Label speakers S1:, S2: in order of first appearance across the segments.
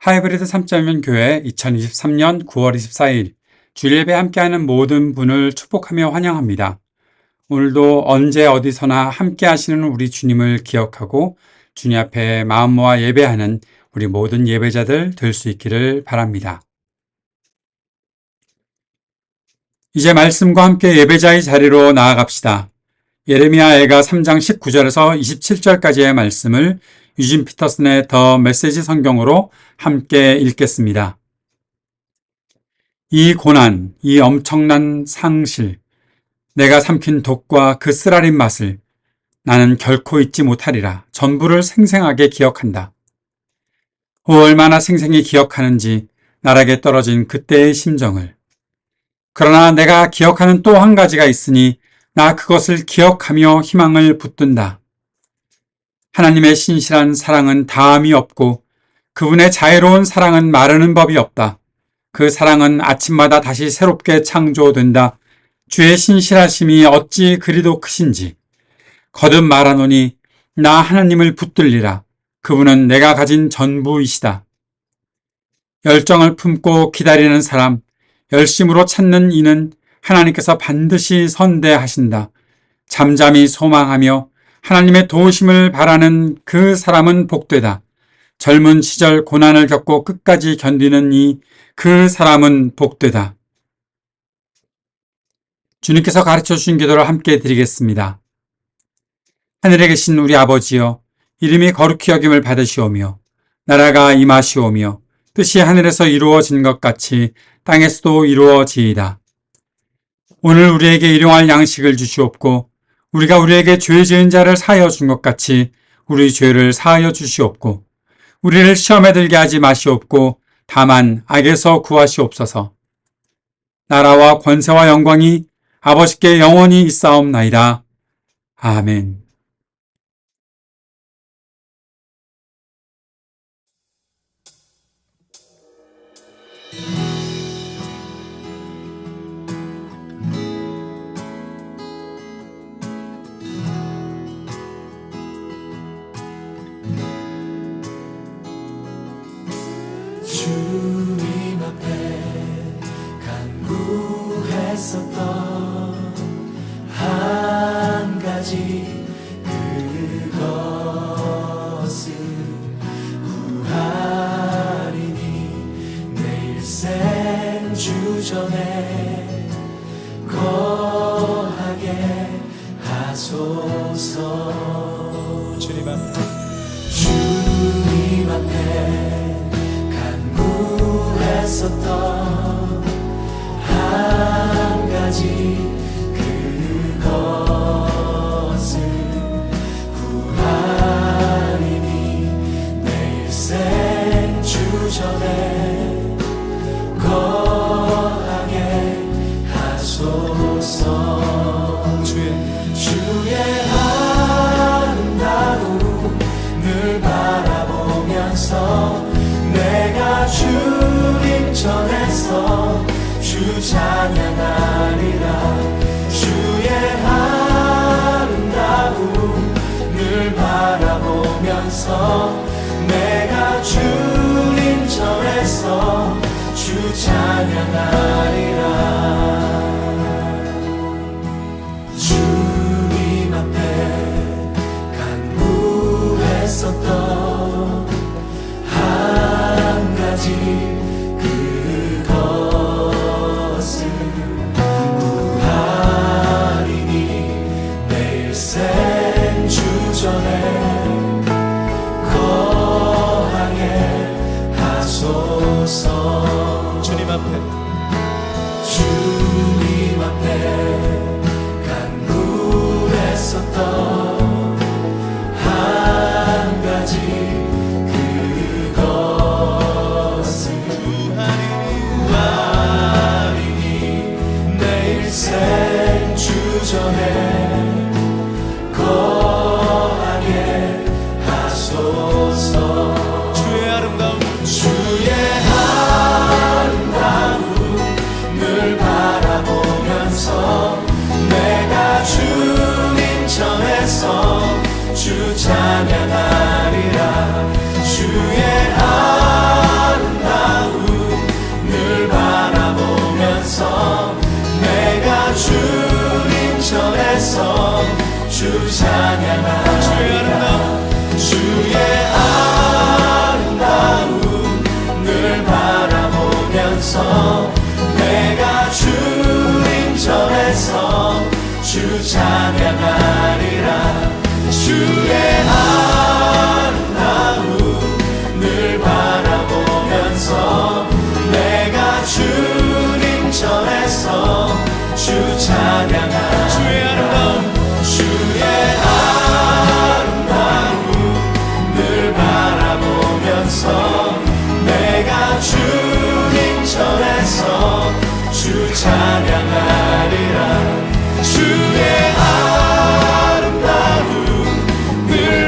S1: 하이브리드 3.0 교회 2023년 9월 24일 주일 예배 함께하는 모든 분을 축복하며 환영합니다. 오늘도 언제 어디서나 함께 하시는 우리 주님을 기억하고 주님 앞에 마음 모아 예배하는 우리 모든 예배자들 될 수 있기를 바랍니다. 이제 말씀과 함께 예배자의 자리로 나아갑시다. 예레미야애가 3장 19절에서 27절까지의 말씀을 유진 피터슨의 더 메시지 성경으로 함께 읽겠습니다. 이 고난, 이 엄청난 상실, 내가 삼킨 독과 그 쓰라린 맛을 나는 결코 잊지 못하리라. 전부를 생생하게 기억한다. 얼마나 생생히 기억하는지 나락에 떨어진 그때의 심정을. 그러나 내가 기억하는 또 한 가지가 있으니 나 그것을 기억하며 희망을 붙든다. 하나님의 신실한 사랑은 다함이 없고 그분의 자애로운 사랑은 마르는 법이 없다. 그 사랑은 아침마다 다시 새롭게 창조된다. 주의 신실하심이 어찌 그리도 크신지. 거듭 말하노니 나 하나님을 붙들리라. 그분은 내가 가진 전부이시다. 열정을 품고 기다리는 사람, 열심으로 찾는 이는 하나님께서 반드시 선대하신다. 잠잠히 소망하며 하나님의 도우심을 바라는 그 사람은 복되다. 젊은 시절 고난을 겪고 끝까지 견디는 그 사람은 복되다. 주님께서 가르쳐 주신 기도를 함께 드리겠습니다. 하늘에 계신 우리 아버지여, 이름이 거룩히 여김을 받으시오며 나라가 임하시오며 뜻이 하늘에서 이루어진 것 같이 땅에서도 이루어지이다. 오늘 우리에게 일용할 양식을 주시옵고 우리가 우리에게 죄 지은 자를 사하여 준 것 같이 우리 죄를 사하여 주시옵고 우리를 시험에 들게 하지 마시옵고 다만 악에서 구하시옵소서. 나라와 권세와 영광이 아버지께 영원히 있사옵나이다. 아멘.
S2: 주님 앞에 간구했었던 한 가지 그것은 구하리니 내 일생 주전에 거하게 하소서. 주님 앞에 했었던 한 가지 그것을 구하리니 내 일생 주전에 거하게 하소서. 주의 아름다움을 바라보면서 내가 주님 전에서 주 찬양하리라. 주의 아름다움을 바라보면서 내가 주님 전에서 주 찬양하리라. 주님 앞에 간구했었던 한 가지 그것을 구하리니 내 일생 주전에 거하게 하소서. 주님 앞에 간구했었던 한 가지 주전에 거하게 하소서. 주의 아름다움을 바라보면서 내가 주님 전에서 주 찬양하리라. 주의 주 찬양하리라. 주의 아름다움을 바라보면서 내가 주님 전에서 주 찬양하리라. 주의 아름다움을 바라보면서 내가 주님 전에서 주 찬양하리라. 주의 아름다움을 바라보면서 내가 주님 전에서 주 찬양하리라. 주의 아름다움을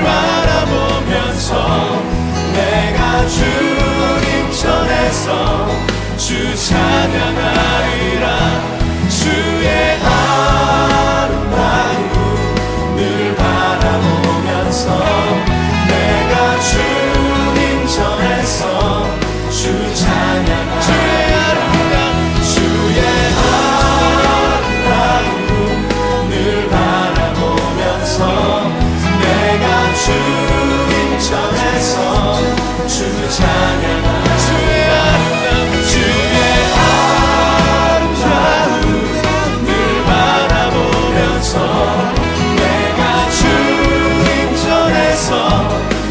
S2: 바라보면서 내가 주님 전에서 주 찬양하리라. 주의 아름다움을 바라보면서 내가 주님 전에서 주 찬양하리라. 주의 아름다움을 바라보면서 내가 주님 전에서 주 찬양하리라. 주의 아름다움을 바라보면서 내가 주님 전에서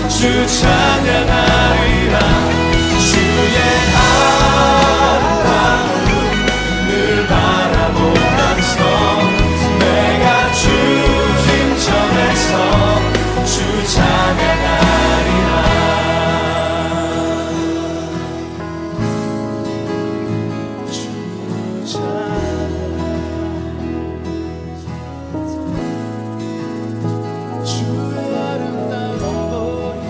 S2: 주 찬양하리라. 주의 아름다움을 바라보면서 내가 주님 전에서 주 찬양하리라. 주의 아름다운 보이라.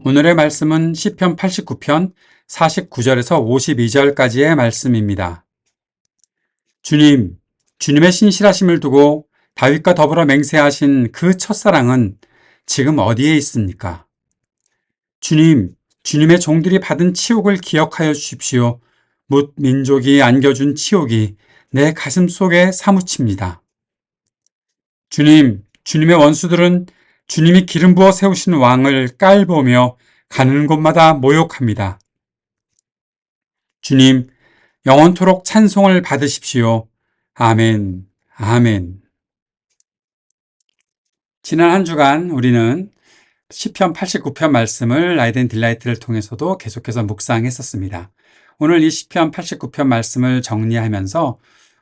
S1: 오늘의 말씀은 시편 89편 49절에서 52절까지의 말씀입니다. 주님, 주님의 신실하심을 두고 다윗과 더불어 맹세하신 그 첫사랑은 지금 어디에 있습니까? 주님, 주님의 종들이 받은 치욕을 기억하여 주십시오. 뭇 민족이 안겨준 치욕이 내 가슴 속에 사무칩니다. 주님, 주님의 원수들은 주님이 기름 부어 세우신 왕을 깔보며 가는 곳마다 모욕합니다. 주님, 영원토록 찬송을 받으십시오. 아멘, 아멘. 지난 한 주간 우리는 시편 89편 말씀을 라이드 앤 딜라이트를 통해서도 계속해서 묵상했었습니다. 오늘 이 시편 89편 말씀을 정리하면서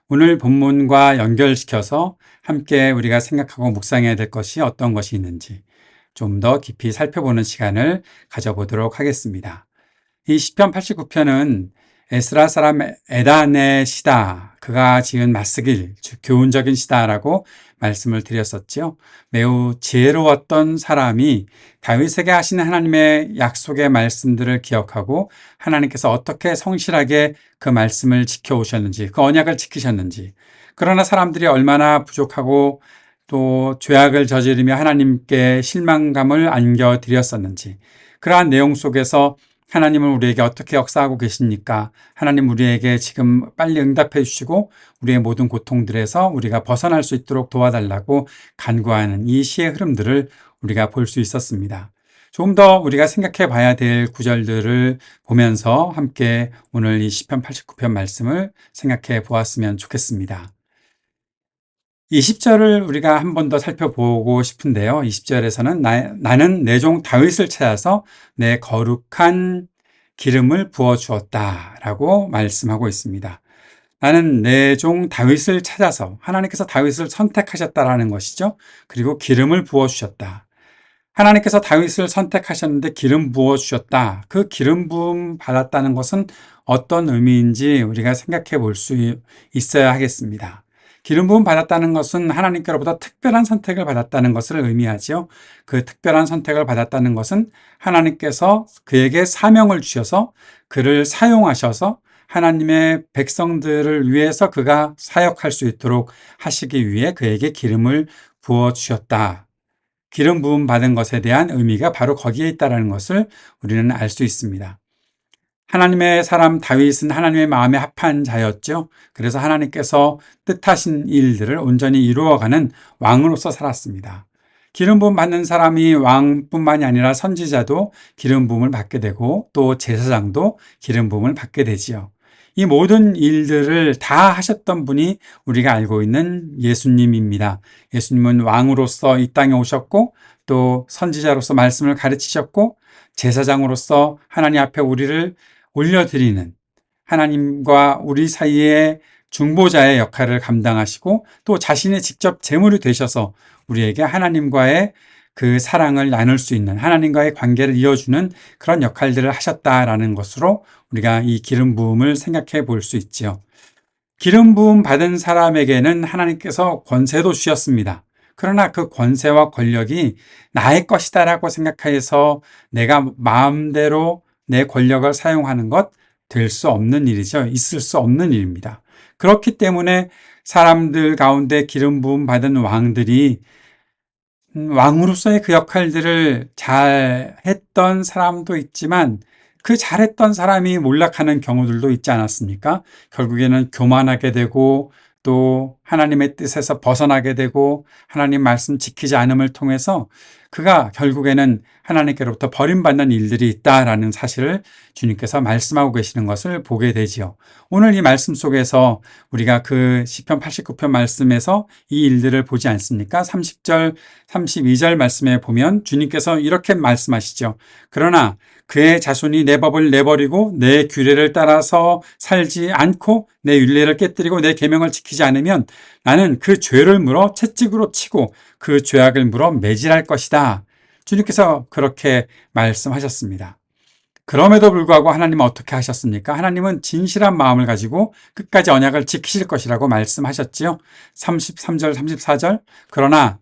S1: 오늘 본문과 연결시켜서 함께 우리가 생각하고 묵상해야 될 것이 어떤 것이 있는지 좀 더 깊이 살펴보는 시간을 가져보도록 하겠습니다. 이 시편 89편은 에스라 사람 에단의 시다. 그가 지은 맞쓰길, 즉 교훈적인 시다라고 말씀을 드렸었죠. 매우 지혜로웠던 사람이 다윗에게 하신 하나님의 약속의 말씀들을 기억하고 하나님께서 어떻게 성실하게 그 말씀을 지켜오셨는지, 그 언약을 지키셨는지, 그러나 사람들이 얼마나 부족하고 또 죄악을 저지르며 하나님께 실망감을 안겨드렸었는지, 그러한 내용 속에서 하나님은 우리에게 어떻게 역사하고 계십니까? 하나님 우리에게 지금 빨리 응답해 주시고 우리의 모든 고통들에서 우리가 벗어날 수 있도록 도와달라고 간구하는 이 시의 흐름들을 우리가 볼 수 있었습니다. 조금 더 우리가 생각해 봐야 될 구절들을 보면서 함께 오늘 이 시편 89편 말씀을 생각해 보았으면 좋겠습니다. 20절을 우리가 한 번 더 살펴보고 싶은데요. 20절에서는 나는 내 종 다윗을 찾아서 내 거룩한 기름을 부어 주었다 라고 말씀하고 있습니다. 나는 내 종 다윗을 찾아서 하나님께서 다윗을 선택하셨다라는 것이죠. 그리고 기름을 부어 주셨다. 하나님께서 다윗을 선택하셨는데 기름 부어 주셨다. 그 기름 부음 받았다는 것은 어떤 의미인지 우리가 생각해 볼 수 있어야 하겠습니다. 기름 부음 받았다는 것은 하나님께로부터 특별한 선택을 받았다는 것을 의미하죠. 그 특별한 선택을 받았다는 것은 하나님께서 그에게 사명을 주셔서 그를 사용하셔서 하나님의 백성들을 위해서 그가 사역할 수 있도록 하시기 위해 그에게 기름을 부어 주셨다. 기름 부음 받은 것에 대한 의미가 바로 거기에 있다는 것을 우리는 알 수 있습니다. 하나님의 사람 다윗은 하나님의 마음에 합한 자였죠. 그래서 하나님께서 뜻하신 일들을 온전히 이루어가는 왕으로서 살았습니다. 기름 부음 받는 사람이 왕뿐만이 아니라 선지자도 기름 부음을 받게 되고 또 제사장도 기름 부음을 받게 되지요. 이 모든 일들을 다 하셨던 분이 우리가 알고 있는 예수님입니다. 예수님은 왕으로서 이 땅에 오셨고 또 선지자로서 말씀을 가르치셨고 제사장으로서 하나님 앞에 우리를 올려드리는 하나님과 우리 사이의 중보자의 역할을 감당하시고 또 자신의 직접 제물이 되셔서 우리에게 하나님과의 그 사랑을 나눌 수 있는 하나님과의 관계를 이어주는 그런 역할들을 하셨다라는 것으로 우리가 이 기름 부음을 생각해 볼 수 있지요. 기름 부음 받은 사람에게는 하나님께서 권세도 주셨습니다. 그러나 그 권세와 권력이 나의 것이다라고 생각해서 내가 마음대로 내 권력을 사용하는 것 될 수 없는 일이죠. 있을 수 없는 일입니다. 그렇기 때문에 사람들 가운데 기름 부음 받은 왕들이 왕으로서의 그 역할들을 잘 했던 사람도 있지만 그 잘했던 사람이 몰락하는 경우들도 있지 않았습니까? 결국에는 교만하게 되고 또 하나님의 뜻에서 벗어나게 되고 하나님 말씀 지키지 않음을 통해서 그가 결국에는 하나님께로부터 버림받는 일들이 있다라는 사실을 주님께서 말씀하고 계시는 것을 보게 되지요. 오늘 이 말씀 속에서 우리가 그 시편 89편 말씀에서 이 일들을 보지 않습니까? 30절, 32절 말씀에 보면 주님께서 이렇게 말씀하시죠. 그러나 그의 자손이 내 법을 내버리고 내 규례를 따라서 살지 않고 내 율례를 깨뜨리고 내 계명을 지키지 않으면 나는 그 죄를 물어 채찍으로 치고 그 죄악을 물어 매질할 것이다. 주님께서 그렇게 말씀하셨습니다. 그럼에도 불구하고 하나님은 어떻게 하셨습니까? 하나님은 진실한 마음을 가지고 끝까지 언약을 지키실 것이라고 말씀하셨지요. 33절, 34절. 그러나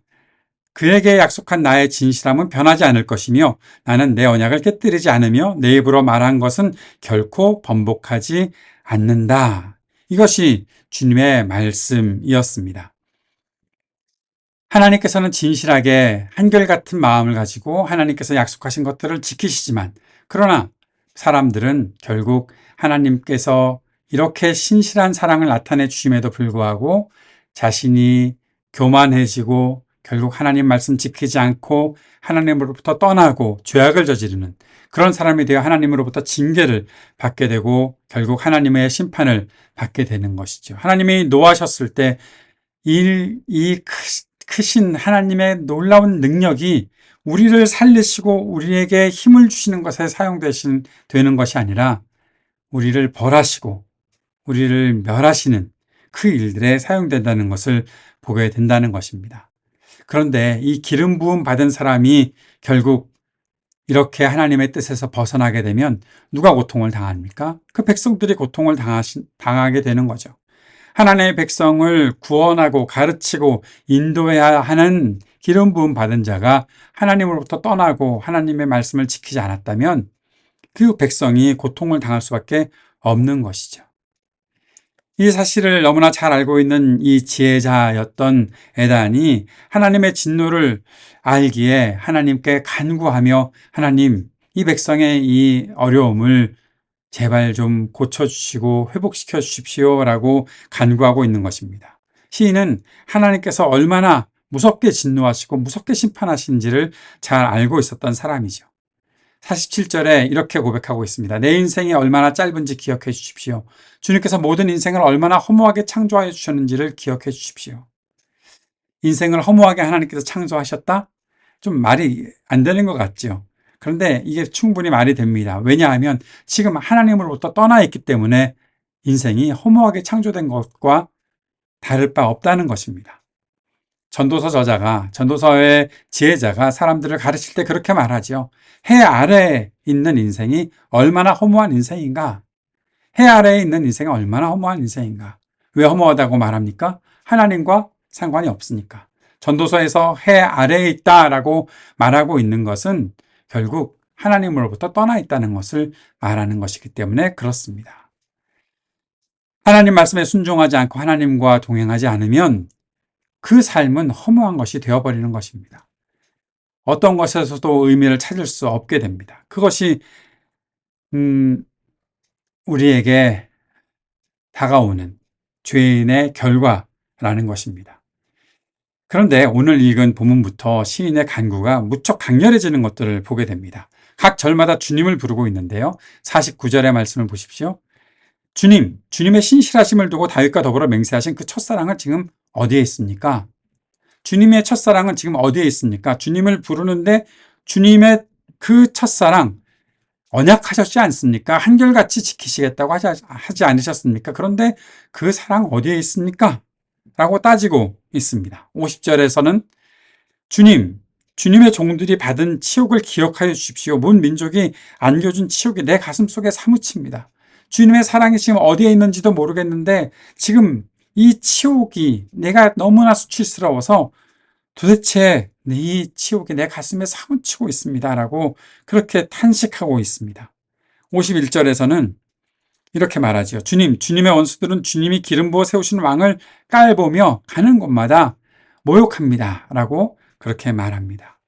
S1: 그에게 약속한 나의 진실함은 변하지 않을 것이며 나는 내 언약을 깨뜨리지 않으며 내 입으로 말한 것은 결코 번복하지 않는다. 이것이 주님의 말씀이었습니다. 하나님께서는 진실하게 한결같은 마음을 가지고 하나님께서 약속하신 것들을 지키시지만 그러나 사람들은 결국 하나님께서 이렇게 신실한 사랑을 나타내 주심에도 불구하고 자신이 교만해지고 결국 하나님 말씀 지키지 않고 하나님으로부터 떠나고 죄악을 저지르는 그런 사람이 되어 하나님으로부터 징계를 받게 되고 결국 하나님의 심판을 받게 되는 것이죠. 하나님이 노하셨을 때 이 크신 하나님의 놀라운 능력이 우리를 살리시고 우리에게 힘을 주시는 것에 되는 것이 아니라 우리를 벌하시고 우리를 멸하시는 그 일들에 사용된다는 것을 보게 된다는 것입니다. 그런데 이 기름 부음 받은 사람이 결국 이렇게 하나님의 뜻에서 벗어나게 되면 누가 고통을 당합니까? 그 백성들이 고통을 당하게 되는 거죠. 하나님의 백성을 구원하고 가르치고 인도해야 하는 기름 부음 받은 자가 하나님으로부터 떠나고 하나님의 말씀을 지키지 않았다면 그 백성이 고통을 당할 수밖에 없는 것이죠. 이 사실을 너무나 잘 알고 있는 이 지혜자였던 에단이 하나님의 진노를 알기에 하나님께 간구하며 하나님, 이 백성의 이 어려움을 제발 좀 고쳐주시고 회복시켜 주십시오라고 간구하고 있는 것입니다. 시인은 하나님께서 얼마나 무섭게 진노하시고 무섭게 심판하신지를 잘 알고 있었던 사람이죠. 47절에 이렇게 고백하고 있습니다. 내 인생이 얼마나 짧은지 기억해 주십시오. 주님께서 모든 인생을 얼마나 허무하게 창조하여 주셨는지를 기억해 주십시오. 인생을 허무하게 하나님께서 창조하셨다? 좀 말이 안 되는 것 같죠. 그런데 이게 충분히 말이 됩니다. 왜냐하면 지금 하나님으로부터 떠나 있기 때문에 인생이 허무하게 창조된 것과 다를 바 없다는 것입니다. 전도서 저자가, 전도서의 지혜자가 사람들을 가르칠 때 그렇게 말하죠. 해 아래에 있는 인생이 얼마나 허무한 인생인가? 해 아래에 있는 인생이 얼마나 허무한 인생인가? 왜 허무하다고 말합니까? 하나님과 상관이 없으니까. 전도서에서 해 아래에 있다라고 말하고 있는 것은 결국 하나님으로부터 떠나 있다는 것을 말하는 것이기 때문에 그렇습니다. 하나님 말씀에 순종하지 않고 하나님과 동행하지 않으면 그 삶은 허무한 것이 되어버리는 것입니다. 어떤 것에서도 의미를 찾을 수 없게 됩니다. 그것이 우리에게 다가오는 죄인의 결과라는 것입니다. 그런데 오늘 읽은 본문부터 시인의 간구가 무척 강렬해지는 것들을 보게 됩니다. 각 절마다 주님을 부르고 있는데요. 49절의 말씀을 보십시오. 주님, 주님의 신실하심을 두고 다윗과 더불어 맹세하신 그 첫사랑은 지금 어디에 있습니까? 주님의 첫사랑은 지금 어디에 있습니까? 주님을 부르는데 주님의 그 첫사랑 언약하셨지 않습니까? 한결같이 지키시겠다고 하지 않으셨습니까? 그런데 그 사랑 어디에 있습니까? 라고 따지고 있습니다. 50절에서는 주님, 주님의 종들이 받은 치욕을 기억하여 주십시오. 문 민족이 안겨준 치욕이 내 가슴 속에 사무칩니다. 주님의 사랑이 지금 어디에 있는지도 모르겠는데 지금 이 치욕이 내가 너무나 수치스러워서 도대체 이 치욕이 내 가슴에 사무치고 있습니다. 라고 그렇게 탄식하고 있습니다. 51절에서는 이렇게 말하지요. 주님, 주님의 원수들은 주님이 기름 부어 세우신 왕을 깔보며 가는 곳마다 모욕합니다. 라고 그렇게 말합니다.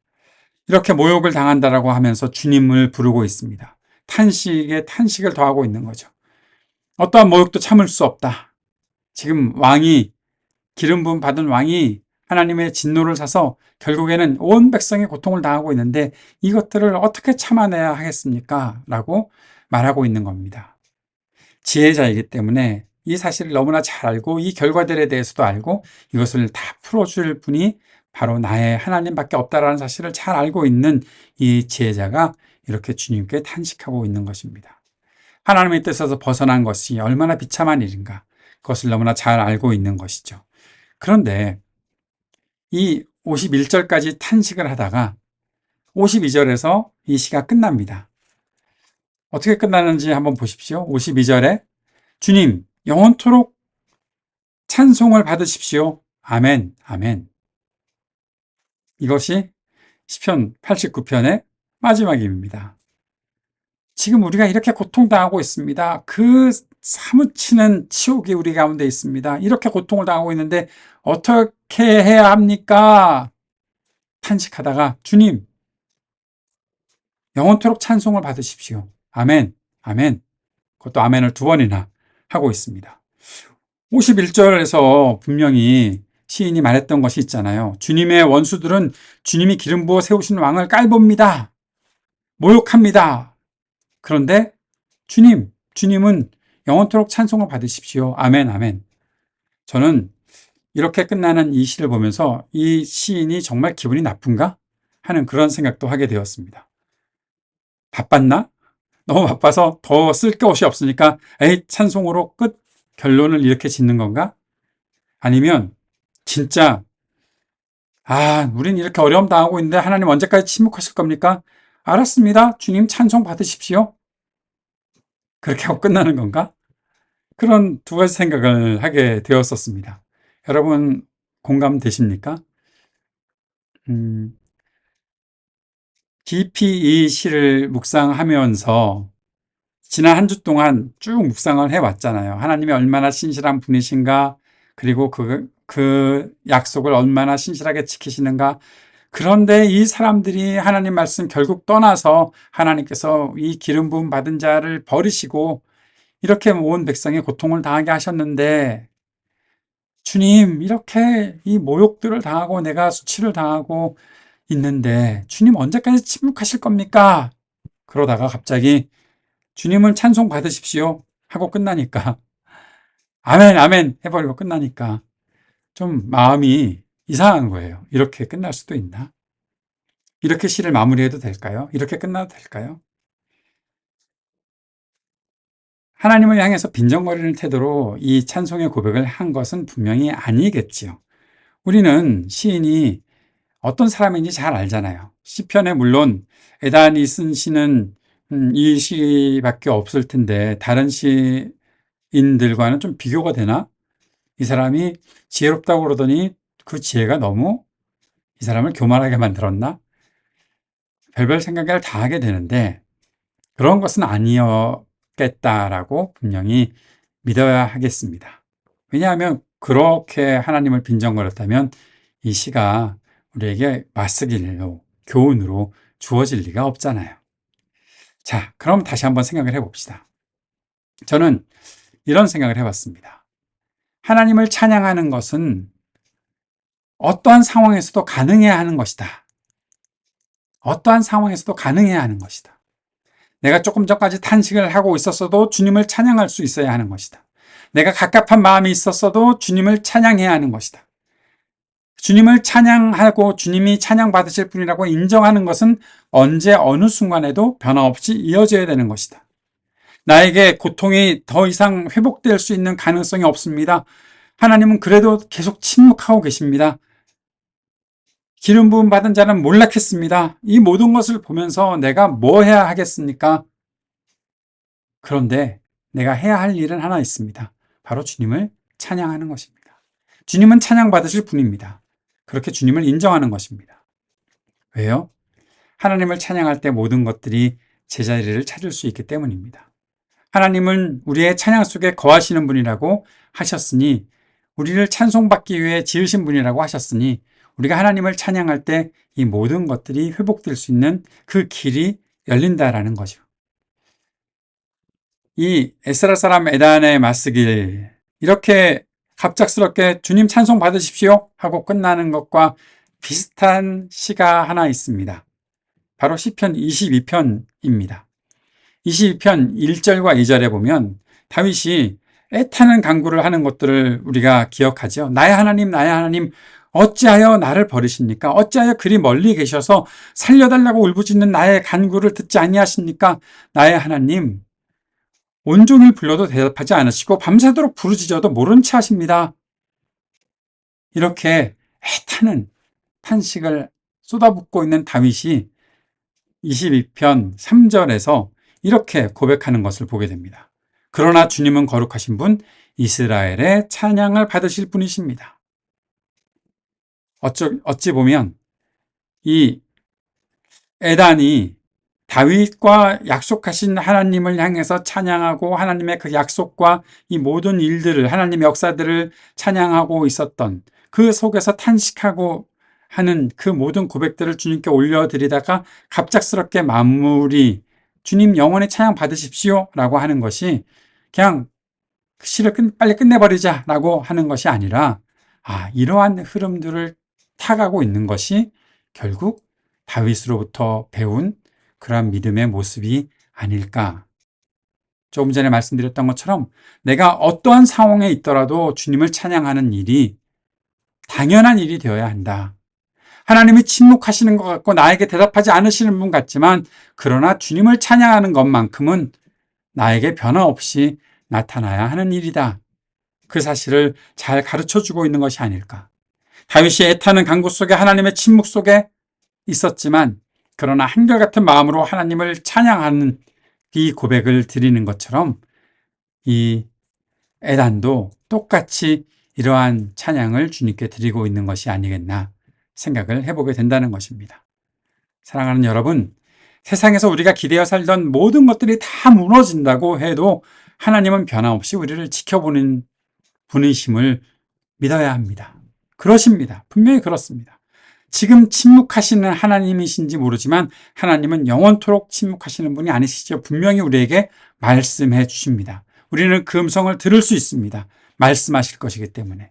S1: 이렇게 모욕을 당한다라고 하면서 주님을 부르고 있습니다. 탄식에 탄식을 더하고 있는 거죠. 어떠한 모욕도 참을 수 없다. 지금 기름 부음 받은 왕이 하나님의 진노를 사서 결국에는 온 백성이 고통을 당하고 있는데 이것들을 어떻게 참아내야 하겠습니까? 라고 말하고 있는 겁니다. 지혜자이기 때문에 이 사실을 너무나 잘 알고 이 결과들에 대해서도 알고 이것을 다 풀어줄 분이 바로 나의 하나님밖에 없다라는 사실을 잘 알고 있는 이 지혜자가 이렇게 주님께 탄식하고 있는 것입니다. 하나님의 뜻에서 벗어난 것이 얼마나 비참한 일인가 그것을 너무나 잘 알고 있는 것이죠. 그런데 이 51절까지 탄식을 하다가 52절에서 이 시가 끝납니다. 어떻게 끝나는지 한번 보십시오. 52절에 주님 영원토록 찬송을 받으십시오. 아멘, 아멘. 이것이 시편 89편의 마지막입니다. 지금 우리가 이렇게 고통당하고 있습니다. 그 사무치는 치욕이 우리 가운데 있습니다. 이렇게 고통을 당하고 있는데 어떻게 해야 합니까? 탄식하다가 주님 영원토록 찬송을 받으십시오. 아멘, 아멘. 그것도 아멘을 2번이나 하고 있습니다. 51절에서 분명히 시인이 말했던 것이 있잖아요. 주님의 원수들은 주님이 기름 부어 세우신 왕을 깔봅니다. 모욕합니다. 그런데 주님은 영원토록 찬송을 받으십시오. 아멘, 아멘. 저는 이렇게 끝나는 이 시를 보면서 이 시인이 정말 기분이 나쁜가? 하는 그런 생각도 하게 되었습니다. 바빴나? 너무 바빠서 더 쓸 것이 없으니까 에이, 찬송으로 끝, 결론을 이렇게 짓는 건가? 아니면 진짜 우린 이렇게 어려움 당하고 있는데 하나님 언제까지 침묵하실 겁니까? 알았습니다. 주님 찬송 받으십시오. 그렇게 하고 끝나는 건가? 그런 두 가지 생각을 하게 되었었습니다. 여러분 공감되십니까? 깊이 이 시를 묵상하면서 지난 한 주 동안 쭉 묵상을 해왔잖아요. 하나님이 얼마나 신실한 분이신가, 그리고 그 약속을 얼마나 신실하게 지키시는가. 그런데 이 사람들이 하나님 말씀 결국 떠나서 하나님께서 이 기름 부음 받은 자를 버리시고 이렇게 온 백성이 고통을 당하게 하셨는데, 주님, 이렇게 이 모욕들을 당하고 내가 수치를 당하고 있는데 주님 언제까지 침묵하실 겁니까? 그러다가 갑자기 주님을 찬송 받으십시오 하고 끝나니까, 아멘 아멘 해버리고 끝나니까 좀 마음이 이상한 거예요. 이렇게 끝날 수도 있나? 이렇게 시를 마무리해도 될까요? 이렇게 끝나도 될까요? 하나님을 향해서 빈정거리는 태도로 이 찬송의 고백을 한 것은 분명히 아니겠지요. 우리는 시인이 어떤 사람인지 잘 알잖아요. 시편에 물론 에단이 쓴 시는 이 시밖에 없을 텐데 다른 시인들과는 좀 비교가 되나? 이 사람이 지혜롭다고 그러더니 그 지혜가 너무 이 사람을 교만하게 만들었나? 별별 생각을 다 하게 되는데 그런 것은 아니었겠다라고 분명히 믿어야 하겠습니다. 왜냐하면 그렇게 하나님을 빈정거렸다면 이 시가 우리에게 맞쓰기로, 교훈으로 주어질 리가 없잖아요. 자, 그럼 다시 한번 생각을 해봅시다. 저는 이런 생각을 해봤습니다. 하나님을 찬양하는 것은 어떠한 상황에서도 가능해야 하는 것이다. 어떠한 상황에서도 가능해야 하는 것이다. 내가 조금 전까지 탄식을 하고 있었어도 주님을 찬양할 수 있어야 하는 것이다. 내가 갑갑한 마음이 있었어도 주님을 찬양해야 하는 것이다. 주님을 찬양하고 주님이 찬양받으실 분이라고 인정하는 것은 언제 어느 순간에도 변함없이 이어져야 되는 것이다. 나에게 고통이 더 이상 회복될 수 있는 가능성이 없습니다. 하나님은 그래도 계속 침묵하고 계십니다. 기름 부음 받은 자는 몰락했습니다. 이 모든 것을 보면서 내가 뭐 해야 하겠습니까? 그런데 내가 해야 할 일은 하나 있습니다. 바로 주님을 찬양하는 것입니다. 주님은 찬양받으실 분입니다. 그렇게 주님을 인정하는 것입니다. 왜요? 하나님을 찬양할 때 모든 것들이 제자리를 찾을 수 있기 때문입니다. 하나님은 우리의 찬양 속에 거하시는 분이라고 하셨으니, 우리를 찬송받기 위해 지으신 분이라고 하셨으니, 우리가 하나님을 찬양할 때 이 모든 것들이 회복될 수 있는 그 길이 열린다라는 거죠. 이 에스라 사람 에단의 맞쓰길, 이렇게 갑작스럽게 주님 찬송 받으십시오 하고 끝나는 것과 비슷한 시가 하나 있습니다. 바로 시편 22편입니다. 22편 1절과 2절에 보면 다윗이 애타는 간구를 하는 것들을 우리가 기억하죠. 나의 하나님, 나의 하나님, 어찌하여 나를 버리십니까? 어찌하여 그리 멀리 계셔서 살려달라고 울부짖는 나의 간구를 듣지 아니하십니까? 나의 하나님, 온종일 불러도 대답하지 않으시고 밤새도록 부르짖어도 모른 채 하십니다. 이렇게 애타는 탄식을 쏟아붓고 있는 다윗이 22편 3절에서 이렇게 고백하는 것을 보게 됩니다. 그러나 주님은 거룩하신 분, 이스라엘의 찬양을 받으실 분이십니다. 어찌 보면 이 에단이 다윗과 약속하신 하나님을 향해서 찬양하고 하나님의 그 약속과 이 모든 일들을, 하나님의 역사들을 찬양하고 있었던 그 속에서 탄식하고 하는 그 모든 고백들을 주님께 올려드리다가 갑작스럽게 마무리, 주님 영원히 찬양 받으십시오 라고 하는 것이 그냥 시를 빨리 끝내버리자 라고 하는 것이 아니라, 이러한 흐름들을 타가고 있는 것이 결국 다윗으로부터 배운 그러한 믿음의 모습이 아닐까. 조금 전에 말씀드렸던 것처럼 내가 어떠한 상황에 있더라도 주님을 찬양하는 일이 당연한 일이 되어야 한다. 하나님이 침묵하시는 것 같고 나에게 대답하지 않으시는 분 같지만 그러나 주님을 찬양하는 것만큼은 나에게 변화 없이 나타나야 하는 일이다. 그 사실을 잘 가르쳐주고 있는 것이 아닐까. 다윗이 애타는 강구 속에 하나님의 침묵 속에 있었지만 그러나 한결같은 마음으로 하나님을 찬양하는 이 고백을 드리는 것처럼 이 에단도 똑같이 이러한 찬양을 주님께 드리고 있는 것이 아니겠나 생각을 해보게 된다는 것입니다. 사랑하는 여러분, 세상에서 우리가 기대어 살던 모든 것들이 다 무너진다고 해도 하나님은 변함없이 우리를 지켜보는 분이심을 믿어야 합니다. 그러십니다. 분명히 그렇습니다. 지금 침묵하시는 하나님이신지 모르지만 하나님은 영원토록 침묵하시는 분이 아니시죠. 분명히 우리에게 말씀해 주십니다. 우리는 그 음성을 들을 수 있습니다. 말씀하실 것이기 때문에.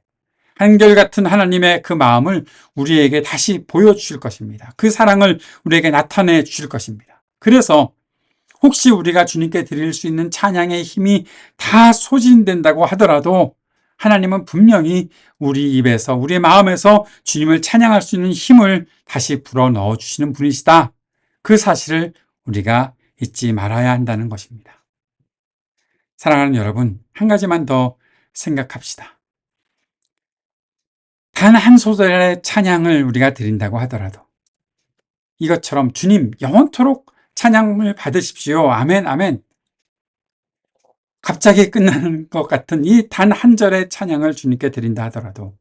S1: 한결같은 하나님의 그 마음을 우리에게 다시 보여주실 것입니다. 그 사랑을 우리에게 나타내 주실 것입니다. 그래서 혹시 우리가 주님께 드릴 수 있는 찬양의 힘이 다 소진된다고 하더라도 하나님은 분명히 우리 입에서, 우리의 마음에서 주님을 찬양할 수 있는 힘을 다시 불어넣어 주시는 분이시다. 그 사실을 우리가 잊지 말아야 한다는 것입니다. 사랑하는 여러분, 한 가지만 더 생각합시다. 단 한 소절의 찬양을 우리가 드린다고 하더라도 이것처럼 주님 영원토록 찬양을 받으십시오. 아멘, 아멘. 갑자기 끝나는 것 같은 이 단 한 절의 찬양을 주님께 드린다 하더라도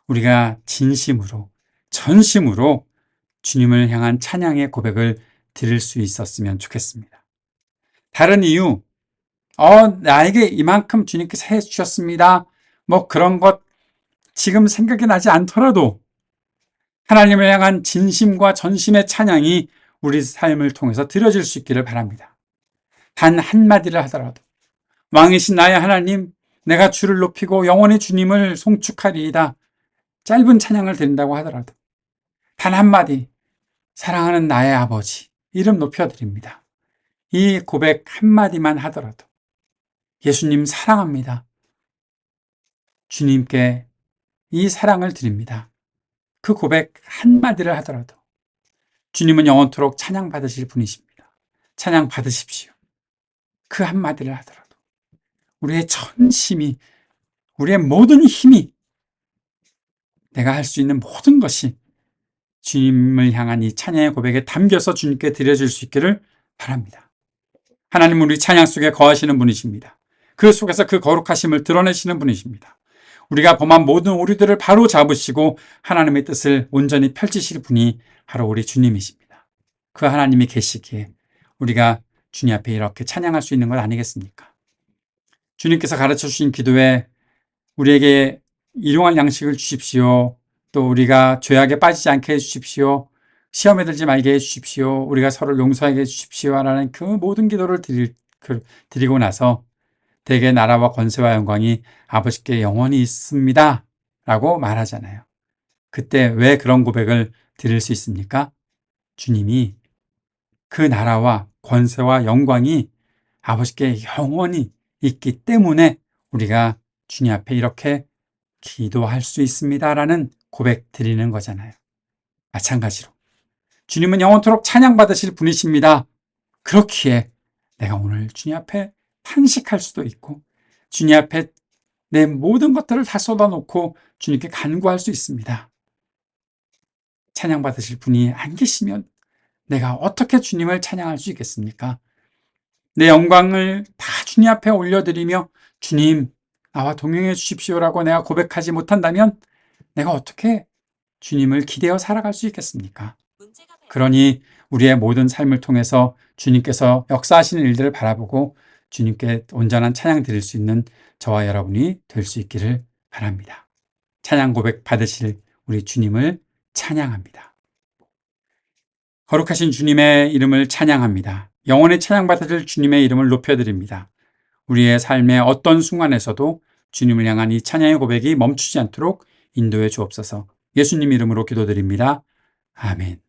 S1: 우리가 진심으로, 전심으로 주님을 향한 찬양의 고백을 드릴 수 있었으면 좋겠습니다. 다른 이유, 나에게 이만큼 주님께서 해 주셨습니다. 뭐 그런 것 지금 생각이 나지 않더라도 하나님을 향한 진심과 전심의 찬양이 우리 삶을 통해서 드려질 수 있기를 바랍니다. 단 한마디를 하더라도 왕이신 나의 하나님, 내가 주를 높이고 영원히 주님을 송축하리이다. 짧은 찬양을 드린다고 하더라도 단 한마디, 사랑하는 나의 아버지, 이름 높여드립니다. 이 고백 한마디만 하더라도 예수님 사랑합니다. 주님께 이 사랑을 드립니다. 그 고백 한마디를 하더라도 주님은 영원토록 찬양받으실 분이십니다. 찬양 받으십시오. 그 한마디를 하더라도 우리의 전심이, 우리의 모든 힘이, 내가 할 수 있는 모든 것이 주님을 향한 이 찬양의 고백에 담겨서 주님께 드려질 수 있기를 바랍니다. 하나님은 우리 찬양 속에 거하시는 분이십니다. 그 속에서 그 거룩하심을 드러내시는 분이십니다. 우리가 범한 모든 오류들을 바로 잡으시고 하나님의 뜻을 온전히 펼치실 분이 바로 우리 주님이십니다. 그 하나님이 계시기에 우리가 주님 앞에 이렇게 찬양할 수 있는 것 아니겠습니까? 주님께서 가르쳐 주신 기도에 우리에게 일용할 양식을 주십시오. 또 우리가 죄악에 빠지지 않게 해주십시오. 시험에 들지 말게 해주십시오. 우리가 서로를 용서하게 해주십시오. 라는 그 모든 기도를 드리고 나서 대개 나라와 권세와 영광이 아버지께 영원히 있습니다. 라고 말하잖아요. 그때 왜 그런 고백을 드릴 수 있습니까? 주님이 그 나라와 권세와 영광이 아버지께 영원히 있기 때문에 우리가 주님 앞에 이렇게 기도할 수 있습니다라는 고백 드리는 거잖아요. 마찬가지로 주님은 영원토록 찬양받으실 분이십니다. 그렇기에 내가 오늘 주님 앞에 탄식할 수도 있고 주님 앞에 내 모든 것들을 다 쏟아놓고 주님께 간구할 수 있습니다. 찬양받으실 분이 안 계시면 내가 어떻게 주님을 찬양할 수 있겠습니까? 내 영광을 다 주님 앞에 올려드리며 주님 나와 동행해 주십시오라고 내가 고백하지 못한다면 내가 어떻게 주님을 기대어 살아갈 수 있겠습니까? 그러니 우리의 모든 삶을 통해서 주님께서 역사하시는 일들을 바라보고 주님께 온전한 찬양 드릴 수 있는 저와 여러분이 될 수 있기를 바랍니다. 찬양 고백 받으실 우리 주님을 찬양합니다. 거룩하신 주님의 이름을 찬양합니다. 영원히 찬양받으실 주님의 이름을 높여드립니다. 우리의 삶의 어떤 순간에서도 주님을 향한 이 찬양의 고백이 멈추지 않도록 인도해 주옵소서. 예수님 이름으로 기도드립니다. 아멘.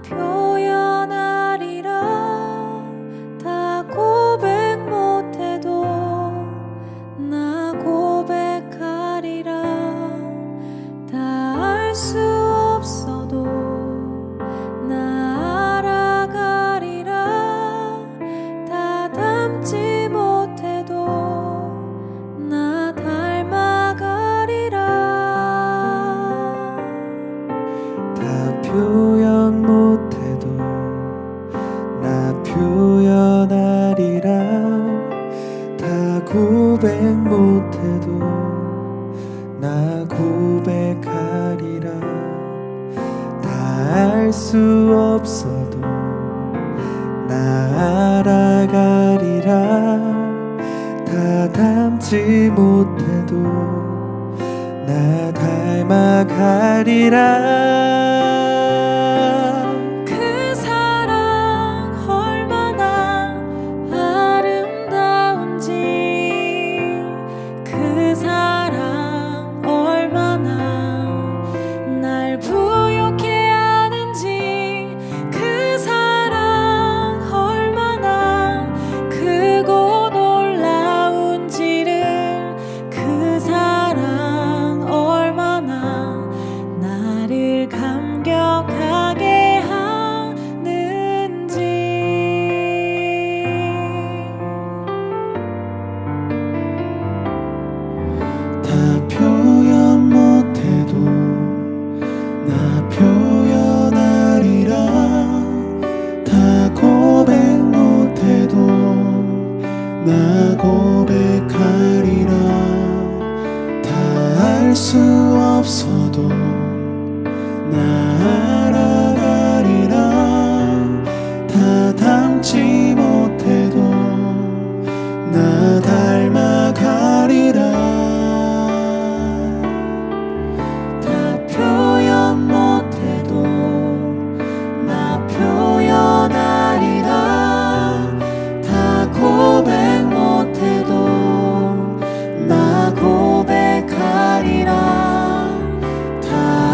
S3: 표현하리라. 다 고백 못해도 나 고백하리라. 다 알 수 없어도 나 알아가리라. 다 닮지 못해도 나 닮아가리라.
S2: 다 표현 못해도 나 표현하리라. 다 고백 못해도 나 고백하리라. 다 알 수 없어도 나 알아가리라. 다 닮지 못해도 나 닮아가리라.
S3: 그 사랑 얼마나 아름다운지, 그 사랑 얼마나 날 부욕해 하는지, 그 사랑 얼마나 크고 놀라운지를, 그 사랑 얼마나 나를 감격하게 하는지.
S2: 다 표현 못해도 나 표현하리라. 다 고백 못해도 나 고백하리라. 다 알 수 없어도 나 알아가리라. 다 닮지 못해도 나 닮아가리라. 다 표현 못해도 나 표현하리라. 다 고백 못해도 나 고백하리라. 다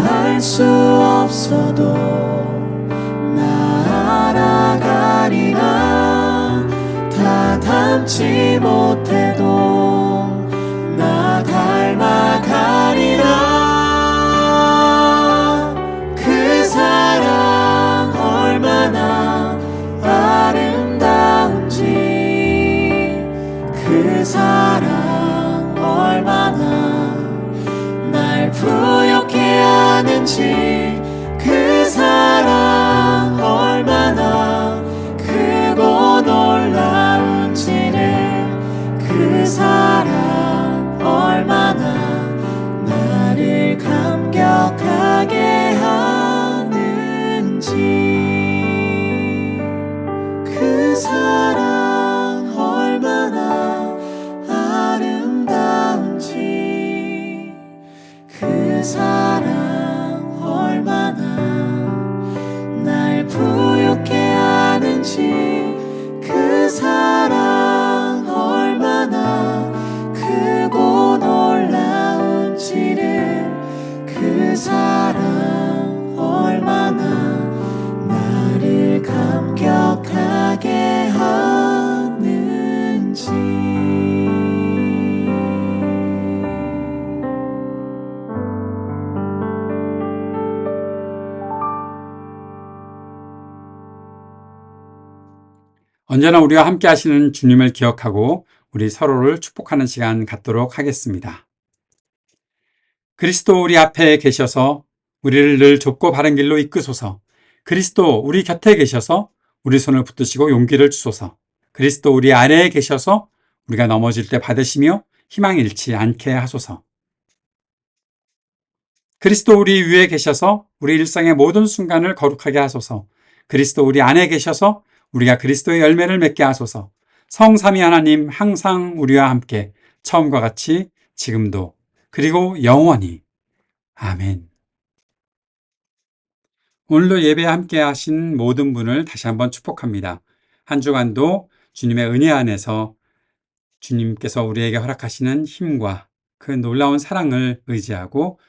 S2: 알 수 없어도 나 알아가리라. 다 닮지 못해도 나 닮아가리라. 그 사랑 얼마나 아름다운지, 그 사랑 얼마나 날 부욕해 하는지, 그 사랑 얼마나 크고 놀라운지를, 그 사랑 얼마나 나를 감격하게 하는지, 그 사랑 얼마나 아름다운지, 그 사랑 얼마나 날 부욕해 하는지, 그 사랑 얼마나 크고 놀라운지를, 그 사랑 얼마나 나를 감격하게 하는지.
S1: 언제나 우리와 함께 하시는 주님을 기억하고 우리 서로를 축복하는 시간 갖도록 하겠습니다. 그리스도 우리 앞에 계셔서 우리를 늘 좁고 바른 길로 이끄소서. 그리스도 우리 곁에 계셔서 우리 손을 붙드시고 용기를 주소서. 그리스도 우리 아래에 계셔서 우리가 넘어질 때 받으시며 희망 잃지 않게 하소서. 그리스도 우리 위에 계셔서 우리 일상의 모든 순간을 거룩하게 하소서. 그리스도 우리 안에 계셔서 우리가 그리스도의 열매를 맺게 하소서. 성삼위 하나님 항상 우리와 함께 처음과 같이 지금도 그리고 영원히. 아멘. 오늘도 예배에 함께 하신 모든 분을 다시 한번 축복합니다. 한 주간도 주님의 은혜 안에서 주님께서 우리에게 허락하시는 힘과 그 놀라운 사랑을 의지하고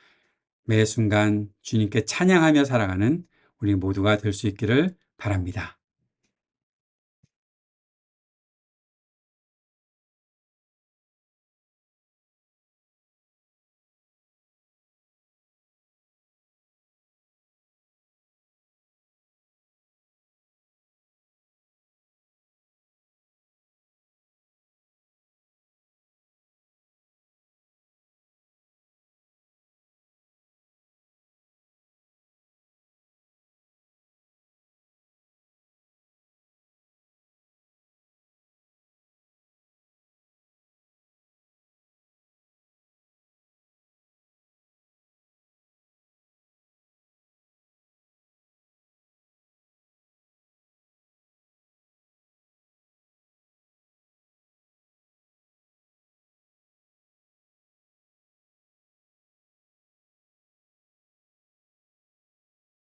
S1: 매 순간 주님께 찬양하며 살아가는 우리 모두가 될 수 있기를 바랍니다.